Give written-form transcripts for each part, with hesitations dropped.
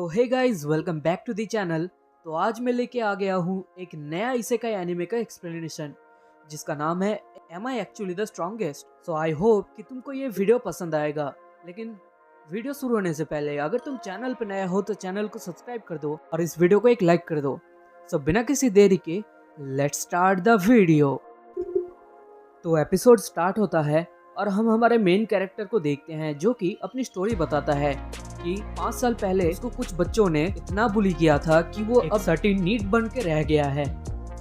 तो hey guys, welcome back to the channel. तो आज मैं लेके आ गया हूँ एक नया इसेकाई एनिमे का एक्सप्लेनेशन जिसका नाम है am I actually the strongest. So I hope कि तुमको ये वीडियो पसंद आएगा। लेकिन वीडियो शुरू होने से पहले अगर तुम चैनल पर नया हो तो चैनल को सब्सक्राइब कर दो और इस वीडियो को एक लाइक कर दो। सो बिना किसी देरी के लेट्स स्टार्ट द वीडियो। तो एपिसोड स्टार्ट होता है और हम हमारे मेन कैरेक्टर को देखते हैं जो कि अपनी स्टोरी बताता है कि 5 साल पहले उसको कुछ बच्चों ने इतना बुली किया था कि वो अब सर्टेन नीट बन के रह गया है।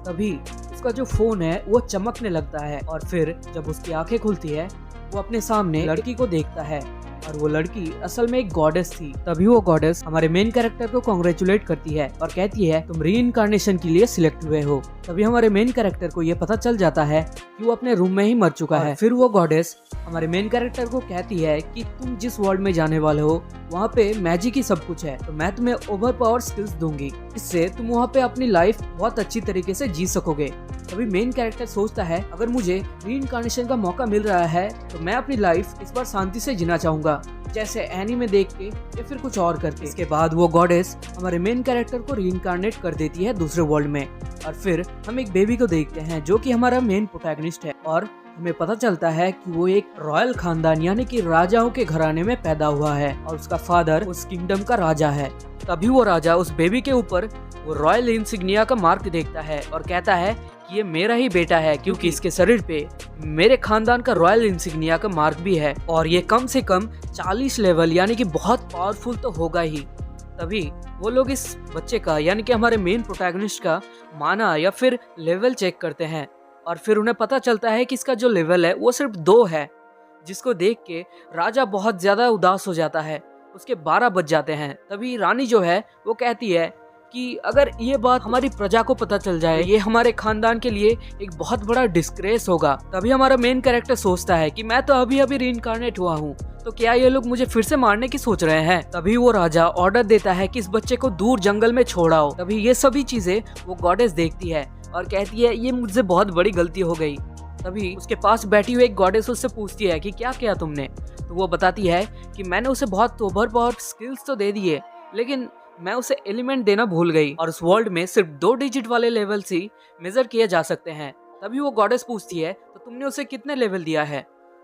तभी उसका जो फोन है वो चमकने लगता है और फिर जब उसकी आंखें खुलती है वो अपने सामने लड़की को देखता है और वो लड़की असल में एक गॉडेस थी। तभी वो गॉडेस हमारे मेन कैरेक्टर को कॉन्ग्रेचुलेट करती है और कहती है तुम रीइंकार्नेशन के लिए सिलेक्ट हुए हो। तभी हमारे मेन कैरेक्टर को ये पता चल जाता है कि वो अपने रूम में ही मर चुका है। फिर वो गॉडेस हमारे मेन कैरेक्टर को कहती है कि तुम जिस वर्ल्ड में जाने वाले हो वहाँ पे मैजिक ही सब कुछ है, तो मैं तुम्हें ओवर पावर स्किल्स दूंगी, इससे तुम वहाँ पे अपनी लाइफ बहुत अच्छी तरीके से जी सकोगे। तभी मेन कैरेक्टर सोचता है अगर मुझे रीइंकार्नेशन का मौका मिल रहा है तो मैं अपनी लाइफ इस बार शांति से जीना चाहूंगा, जैसे एनीमे देख के या फिर कुछ और करके। इसके बाद वो गॉडेस हमारे मेन कैरेक्टर को रीइंकार्नेट कर देती है दूसरे वर्ल्ड में और फिर हम एक बेबी को देखते हैं जो कि हमारा मेन प्रोटैगनिस्ट है और हमें पता चलता है कि वो एक रॉयल खानदान यानी कि राजाओं के घराने में पैदा हुआ है और उसका फादर उस किंगडम का राजा है। तभी वो राजा उस बेबी के ऊपर वो रॉयल इंसिग्निया का मार्क देखता है और कहता है कि ये मेरा ही बेटा है क्योंकि इसके शरीर पे मेरे खानदान का रॉयल इंसिग्निया का मार्क भी है और ये कम से कम 40 लेवल यानी कि बहुत पावरफुल तो होगा ही। तभी वो लोग इस बच्चे का यानी कि हमारे मेन प्रोटैगनिस्ट का माना या फिर लेवल चेक करते हैं और फिर उन्हें पता चलता है कि इसका जो लेवल है वो सिर्फ 2 है, जिसको देख के राजा बहुत ज्यादा उदास हो जाता है। उसके 12 बज जाते हैं। तभी रानी जो है वो कहती है कि अगर ये बात हमारी प्रजा को पता चल जाए ये हमारे खानदान के लिए एक बहुत बड़ा डिस्ग्रेस होगा। तभी हमारा मेन कैरेक्टर सोचता है कि मैं तो अभी अभी रीइंकार्नेट हुआ हूँ, तो क्या ये लोग मुझे फिर से मारने की सोच रहे हैं। तभी वो राजा ऑर्डर देता है कि इस बच्चे को दूर जंगल में छोड़ आओ। तभी ये सभी चीजें वो गॉडेस देखती है और कहती है ये मुझसे बहुत बड़ी गलती हो गई। तभी उसके पास बैठी हुई एक गॉडेस उससे पूछती है कि क्या किया तुमने। तो वो बताती है कि मैंने उसे बहुत ओवर पावर स्किल्स तो दे दिए लेकिन मैं उसे एलिमेंट देना भूल गई और उस वर्ल्ड में सिर्फ 2 डिजिट वाले लेवल ही मेजर किए जा सकते हैं। तभी वो गॉडेस पूछती है तो तुमने उसे कितने लेवल दिया है।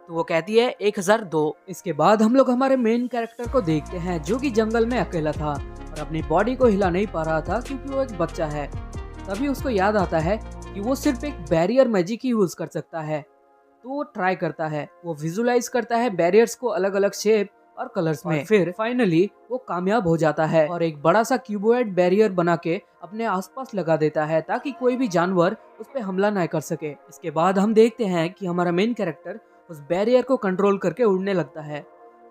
तो वो कहती है 1002। इसके बाद हम लोग हमारे मेन कैरेक्टर को देखते हैं जो कि जंगल में अकेला था और अपनी बॉडी को हिला नहीं पा रहा था क्योंकि वो एक बच्चा है। तभी उसको याद आता है कि वो सिर्फ एक बैरियर मैजिक ही यूज कर सकता है। तो वो ट्राई करता है, वो विजुलाइज करता है बैरियर्स को अलग अलग शेप और कलर्स में। फिर फाइनली वो कामयाब हो जाता है और एक बड़ा सा क्यूबॉइड बैरियर बना के अपने आसपास लगा देता है ताकि कोई भी जानवर उस पर हमला न कर सके। इसके बाद हम देखते हैं कि हमारा मेन कैरेक्टर उस बैरियर को कंट्रोल करके उड़ने लगता है।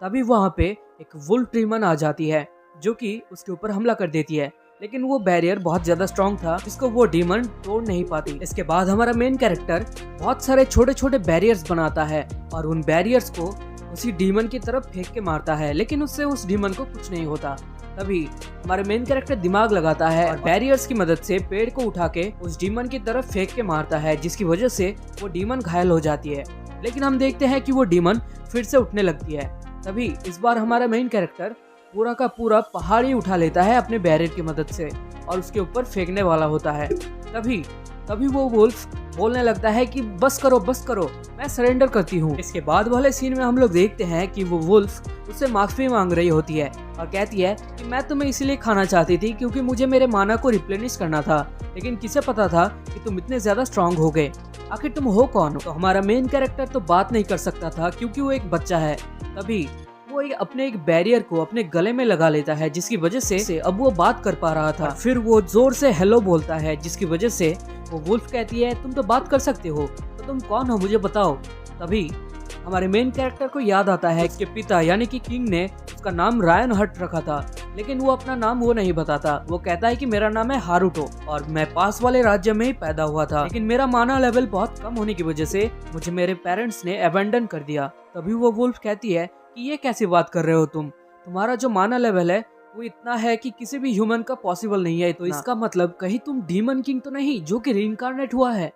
तभी वहाँ पे एक वुल्फ डीमन आ जाती है जो कि उसके ऊपर हमला कर देती है, लेकिन वो बैरियर बहुत ज्यादा स्ट्रॉन्ग था जिसको वो डीमन तोड़ नहीं पाती। इसके बाद हमारा मेन कैरेक्टर बहुत सारे छोटे छोटे बैरियर्स बनाता है और उन बैरियर्स को उसी डीमन की तरफ फेंक के मारता है, लेकिन उससे उस डीमन को कुछ नहीं होता। तभी हमारे मेन कैरेक्टर दिमाग लगाता है और बैरियर्स की मदद से पेड़ को उठा के उस डीमन की तरफ फेंक के मारता है, जिसकी वजह से वो डीमन घायल हो जाती है। लेकिन हम देखते हैं कि वो डीमन फिर से उठने लगती है। तभी इस बार हमारा मेन कैरेक्टर पूरा का पूरा पहाड़ ही उठा लेता है अपने बैरियर की मदद से और उसके ऊपर फेंकने वाला होता है। तभी वो वुल्फ बोलने लगता है कि बस करो, मैं सरेंडर करती हूँ। इसके बाद वाले सीन में हम लोग देखते हैं कि वो वुल्फ उससे माफी मांग रही होती है और कहती है कि मैं तुम्हें इसीलिए खाना चाहती थी क्योंकि मुझे मेरे माना को रिप्लेनिश करना था, लेकिन किसे पता था कि तुम इतने ज्यादा स्ट्रांग हो गए। आखिर तुम हो कौन। तो हमारा मेन कैरेक्टर तो बात नहीं कर सकता था क्योंकि वो एक बच्चा है। तभी वो अपने एक बैरियर को अपने गले में लगा लेता है जिसकी वजह से अब वो बात कर पा रहा था। फिर वो जोर से हेलो बोलता है जिसकी वजह से वो वुल्फ कहती है तुम तो बात कर सकते हो, तो तुम कौन हो मुझे बताओ। तभी हमारे मेन कैरेक्टर को याद आता है उसके पिता यानी कि किंग ने उसका नाम रायन हट रखा था, लेकिन वो अपना नाम वो नहीं बताता। वो कहता है कि मेरा नाम है हारुतो और मैं पास वाले राज्य में ही पैदा हुआ था, लेकिन मेरा माना लेवल बहुत कम होने की वजह से मुझे मेरे पेरेंट्स ने अबैंडन कर दिया। तभी वो वुल्फ कहती है कि ये कैसी बात कर रहे हो तुम्हारा जो माना लेवल है वो इतना है कि किसी भी ह्यूमन का पॉसिबल नहीं है, तो इसका मतलब कहीं तुम डीमन किंग तो नहीं जो कि रीइंकार्नेट हुआ है।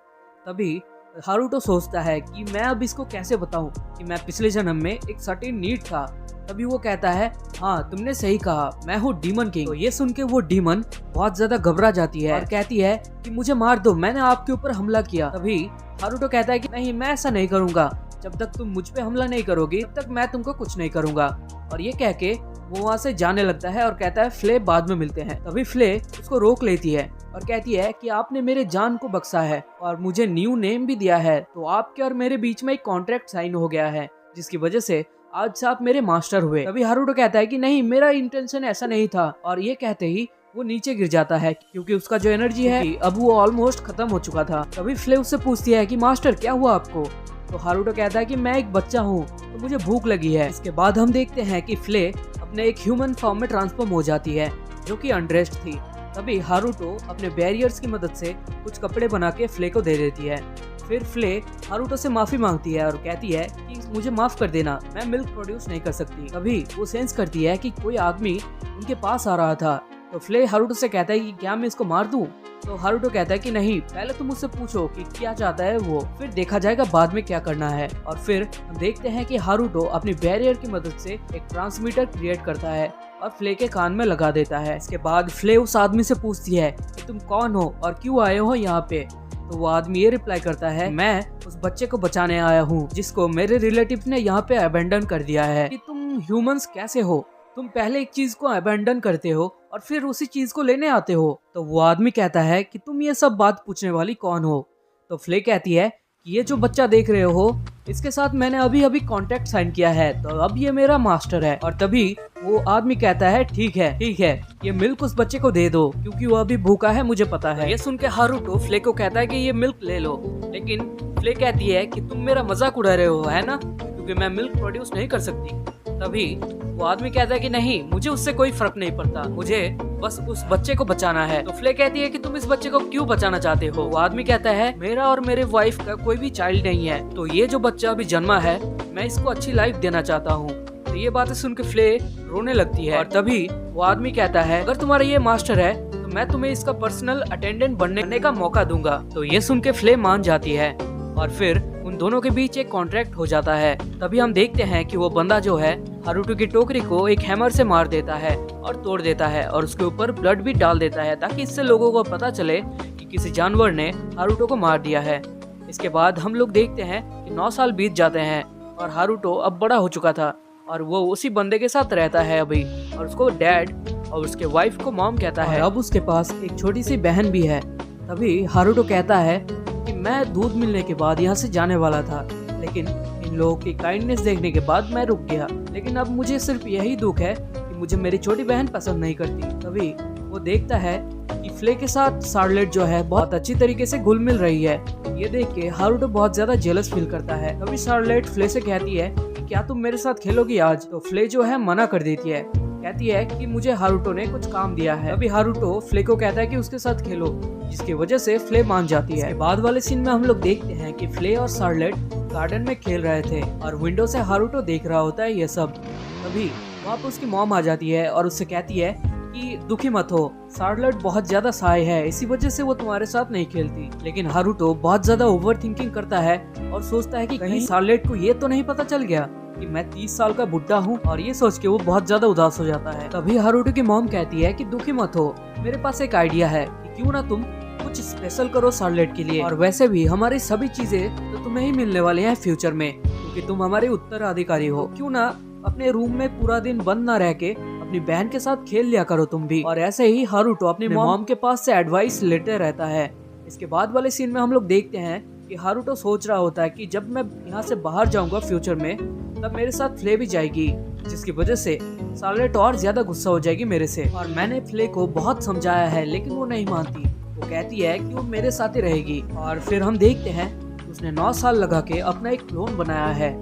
तभी हारुतो सोचता है कि मैं अब इसको कैसे बताऊं कि मैं पिछले जन्म में एक सर्टेन नीड था तभी वो कहता है, हाँ तुमने सही कहा, मैं हूँ डीमन किंग। तो ये सुन के वो डीमन बहुत ज्यादा घबरा जाती है और कहती है कि मुझे मार दो, मैंने आपके ऊपर हमला किया। तभी हारुतो कहता है कि नहीं, मैं ऐसा नहीं करूंगा, जब तक तुम मुझ पे हमला नहीं करोगी तब तक मैं तुमको कुछ नहीं करूंगा। और ये कह के वो वहाँ से जाने लगता है और कहता है फ्ले बाद में मिलते हैं। तभी फ्ले उसको रोक लेती है और कहती है कि आपने मेरे जान को बख्शा है और मुझे न्यू नेम भी दिया है, तो आपके और मेरे बीच में एक कॉन्ट्रैक्ट साइन हो गया है जिसकी वजह से आज से आप मेरे मास्टर हुए। तभी हारुतो कहता है कि नहीं, मेरा इंटेंशन ऐसा नहीं था। और ये कहते ही वो नीचे गिर जाता है क्योंकि उसका जो एनर्जी है अब वो ऑलमोस्ट खत्म हो चुका था। तभी फ्ले उससे पूछती है कि मास्टर क्या हुआ आपको? तो हारुतो कहता है कि मैं एक बच्चा हूँ तो मुझे भूख लगी है। इसके बाद हम देखते हैं कि फ्ले अपने एक ह्यूमन फॉर्म में ट्रांसफॉर्म हो जाती है जो कि अनड्रेस्ड थी। तभी हारुतो अपने बैरियर्स की मदद से कुछ कपड़े बना के फ्ले को दे देती है। फिर फ्ले हारुतो से माफी मांगती है और कहती है कि मुझे माफ कर देना, मैं मिल्क प्रोड्यूस नहीं कर सकती। तभी वो सेंस करती है कि कोई आदमी उनके पास आ रहा था। तो फ्ले हारुतो से कहता है कि क्या मैं इसको मार दूं? तो हारुतो कहता है कि नहीं, पहले तुम उससे पूछो कि क्या चाहता है वो, फिर देखा जाएगा बाद में क्या करना है। और फिर हम देखते हैं कि हारुतो अपनी बैरियर की मदद से एक ट्रांसमीटर क्रिएट करता है और फ्ले के कान में लगा देता है। इसके बाद फ्ले उस आदमी से पूछती है कि तुम कौन हो और क्यों आए हो यहाँ पे? तो वो आदमी ये रिप्लाई करता है, मैं उस बच्चे को बचाने आया हूँ जिसको मेरे रिलेटिव ने यहाँ पे अबेंडन कर दिया है। कि तुम ह्यूमंस कैसे हो? तुम पहले एक चीज को अबेंडन करते हो और फिर उसी चीज को लेने आते हो। तो वो आदमी कहता है कि तुम ये सब बात पूछने वाली कौन हो? तो फ्ले कहती है कि ये जो बच्चा देख रहे हो इसके साथ मैंने अभी अभी कॉन्ट्रैक्ट साइन किया है, तो अब ये मेरा मास्टर है। और तभी वो आदमी कहता है ठीक है, ये मिल्क उस बच्चे को दे दो क्योंकि वो अभी भूखा है, मुझे पता है। ये सुन के हारुतो फ्ले को कहता है कि ये मिल्क ले लो, लेकिन फ्ले कहती है कि तुम मेरा मजाक उड़ा रहे हो है ना, क्योंकि मैं मिल्क प्रोड्यूस नहीं कर सकती। तभी वो आदमी कहता है कि नहीं, मुझे उससे कोई फर्क नहीं पड़ता, मुझे बस उस बच्चे को बचाना है। तो फ्ले कहती है कि तुम इस बच्चे को क्यों बचाना चाहते हो? वो आदमी कहता है मेरा और मेरे वाइफ का कोई भी चाइल्ड नहीं है, तो ये जो बच्चा अभी जन्मा है मैं इसको अच्छी लाइफ देना चाहता हूँ। तो ये बातें सुन के फ्ले रोने लगती है। और तभी वो आदमी कहता है अगर तुम्हारा ये मास्टर है तो मैं तुम्हें इसका पर्सनल अटेंडेंट बनने का मौका दूंगा। तो ये सुन के फ्ले मान जाती है और फिर उन दोनों के बीच एक कॉन्ट्रैक्ट हो जाता है। तभी हम देखते हैं कि वो बंदा जो है हारुतो की टोकरी को एक हैमर से मार देता है और तोड़ देता है और उसके ऊपर ब्लड भी डाल देता है ताकि इससे लोगों को पता चले कि किसी जानवर ने हारुतो को मार दिया है। इसके बाद हम लोग देखते हैं कि 9 साल बीत जाते हैं और हारुतो अब बड़ा हो चुका था और वो उसी बंदे के साथ रहता है अभी, और उसको डैड और उसके वाइफ को मॉम कहता है। अब उसके पास एक छोटी सी बहन भी है। तभी हारुतो कहता है कि मैं दूध मिलने के बाद यहाँ से जाने वाला था, लेकिन इन लोगों की काइंडनेस देखने के बाद मैं रुक गया, लेकिन अब मुझे सिर्फ यही दुख है कि मुझे मेरी छोटी बहन पसंद नहीं करती। तभी वो देखता है कि फ्ले के साथ शार्लेट जो है बहुत अच्छी तरीके से घुल मिल रही है। ये देख के हारुतो बहुत ज्यादा जेलस फील करता है। तभी शार्लेट फ्ले से कहती है कि क्या तुम मेरे साथ खेलोगी आज? तो फ्ले जो है मना कर देती है, कहती है कि मुझे हारुतो ने कुछ काम दिया है। अभी हारुतो फ्ले को कहता है कि उसके साथ खेलो, जिसकी वजह से फ्ले मान जाती है। बाद वाले सीन में हम लोग देखते हैं कि फ्ले और शार्लेट गार्डन में खेल रहे थे और विंडो से हारुतो देख रहा होता है ये सब। तभी वहाँ पर उसकी मॉम आ जाती है और उससे कहती है कि दुखी मत हो, शार्लेट बहुत ज्यादा साय है, इसी वजह से वो तुम्हारे साथ नहीं खेलती। लेकिन हारुतो बहुत ज्यादा ओवर थिंकिंग करता है और सोचता है कि कहीं शार्लेट को ये तो नहीं पता चल गया कि मैं 30 साल का बुड्ढा हूँ, और ये सोच के वो बहुत ज्यादा उदास हो जाता है। तभी हारुतो की मॉम कहती है कि दुखी मत हो, मेरे पास एक आइडिया है कि क्यों ना तुम कुछ स्पेशल करो शार्लेट के लिए, और वैसे भी हमारी सभी चीजें तो तुम्हें ही मिलने वाली हैं फ्यूचर में, क्योंकि तुम हमारे उत्तराधिकारी हो। क्यों ना अपने रूम में पूरा दिन बंद ना रह के अपनी बहन के साथ खेल लिया करो तुम भी। और ऐसे ही हारुतो अपनी मॉम के पास से एडवाइस लेते रहता है। इसके बाद वाले सीन में हम लोग देखते हैं कि हारुतो सोच रहा होता है कि जब मैं यहाँ से बाहर जाऊंगा फ्यूचर में, तब मेरे साथ फ्ले भी जाएगी, जिसकी वजह से शार्लेट और ज्यादा गुस्सा हो जाएगी मेरे से। और मैंने फ्ले को बहुत समझाया है लेकिन वो नहीं मानती, वो कहती है कि वो मेरे साथ ही रहेगी। और फिर हम देखते हैं उसने 9 साल लगा के अपना एक क्लोन बनाया है,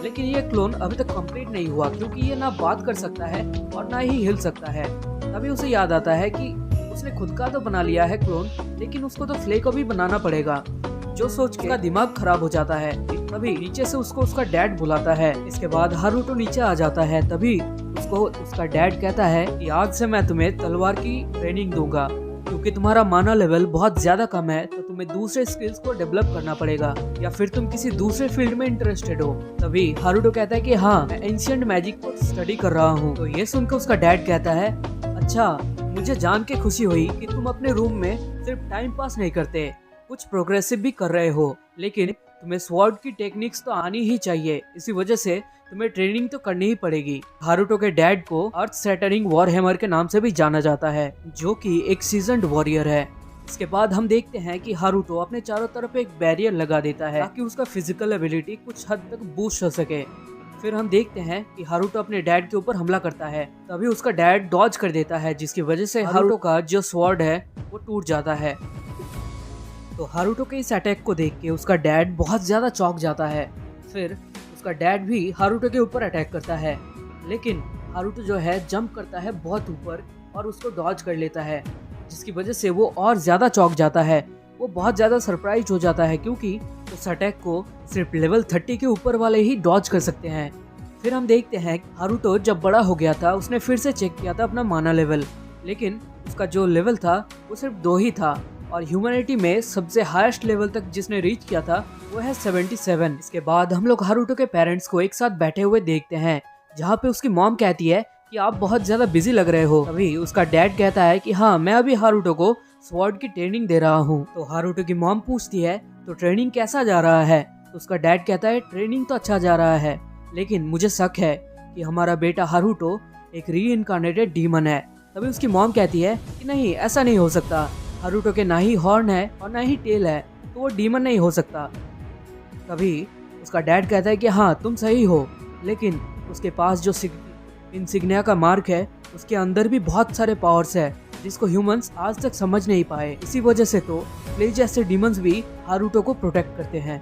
लेकिन ये क्लोन अभी तक कंप्लीट नहीं हुआ क्योंकि ये ना बात कर सकता है और ना ही हिल सकता है। तभी उसे याद आता है कि उसने खुद का तो बना लिया है क्लोन, लेकिन उसको तो फ्ले को भी बनाना पड़ेगा। जो सोच के दिमाग खराब हो जाता है। तभी नीचे से उसको उसका डैड बुलाता है। इसके बाद हारुतो नीचे आ जाता है। तभी उसको उसका डैड कहता है कि आज से मैं तुम्हें तलवार की ट्रेनिंग दूंगा, क्योंकि तुम्हारा माना लेवल बहुत ज्यादा कम है तो तुम्हें दूसरे स्किल्स को डेवलप करना पड़ेगा, या फिर तुम किसी दूसरे फील्ड में इंटरेस्टेड हो। तभी हारुतो कहता है कि हाँ, मैं एंशिएंट मैजिक को स्टडी कर रहा हूँ। तो ये सुनकर उसका डैड कहता है, अच्छा, मुझे जान के खुशी हुई कि तुम अपने रूम में सिर्फ टाइम पास नहीं करते, कुछ प्रोग्रेसिव भी कर रहे हो, लेकिन तुम्हें स्वॉर्ड की टेक्निक्स तो आनी ही चाहिए, इसी वजह से तुम्हें ट्रेनिंग तो करनी ही पड़ेगी। हारुतो के डैड को अर्थ सैटरिंग वॉरहैमर के नाम से भी जाना जाता है, जो कि एक सीजन्ड वॉरियर है। इसके बाद हम देखते हैं कि हारुतो अपने चारों तरफ एक बैरियर लगा देता है ताकि उसका फिजिकल एबिलिटी कुछ हद तक बूस्ट हो सके। फिर हम देखते हैं कि हारुतो अपने डैड के ऊपर हमला करता है, तभी उसका डैड डॉज कर देता है, जिसकी वजह से हारुतो का जो स्वॉर्ड है वो टूट जाता है। तो हारुतो के इस अटैक को देख के उसका डैड बहुत ज्यादा चौंक जाता है। फिर उसका डैड भी हारुतो के ऊपर अटैक करता है, लेकिन हारुतो जो है जंप करता है बहुत ऊपर और उसको डॉज कर लेता है, जिसकी वजह से वो और ज्यादा चौंक जाता है। वो बहुत ज्यादा सरप्राइज हो जाता है क्योंकि उस अटैक को सिर्फ लेवल 30 के ऊपर वाले ही डॉज कर सकते हैं। फिर हम देखते हैं हारुतो जब बड़ा हो गया था उसने फिर से चेक किया था अपना माना लेवल, लेकिन उसका जो लेवल था वो सिर्फ 2 ही था, और ह्यूमैनिटी में सबसे हाईएस्ट लेवल तक जिसने रीच किया था वो है 77। इसके बाद हम लोग हारुतो के पेरेंट्स को एक साथ बैठे हुए देखते हैं, जहाँ पे उसकी मॉम कहती है कि आप बहुत ज्यादा बिजी लग रहे हो। तभी उसका डैड कहता है कि हाँ, मैं अभी हारुतो को स्वॉर्ड की ट्रेनिंग दे रहा हूँ। तो हारुतो की मॉम पूछती है, तो ट्रेनिंग कैसा जा रहा है? तो उसका डैड कहता है, ट्रेनिंग तो अच्छा जा रहा है, लेकिन मुझे शक है कि हमारा बेटा हारुतो एक रीइंकार्नेटेड डीमन है। तभी उसकी मॉम कहती है कि नहीं, ऐसा नहीं हो सकता, हारुतो के ना ही हॉर्न है और ना ही टेल है, तो वो डीमन नहीं हो सकता। तभी उसका डैड कहता है कि हाँ, तुम सही हो, लेकिन उसके पास जो इंसिग्निया का मार्क है उसके अंदर भी बहुत सारे पावर्स है जिसको ह्यूमंस आज तक समझ नहीं पाए। इसी वजह से तो फ्लेज जैसे डीमंस भी हारुतो को प्रोटेक्ट करते हैं।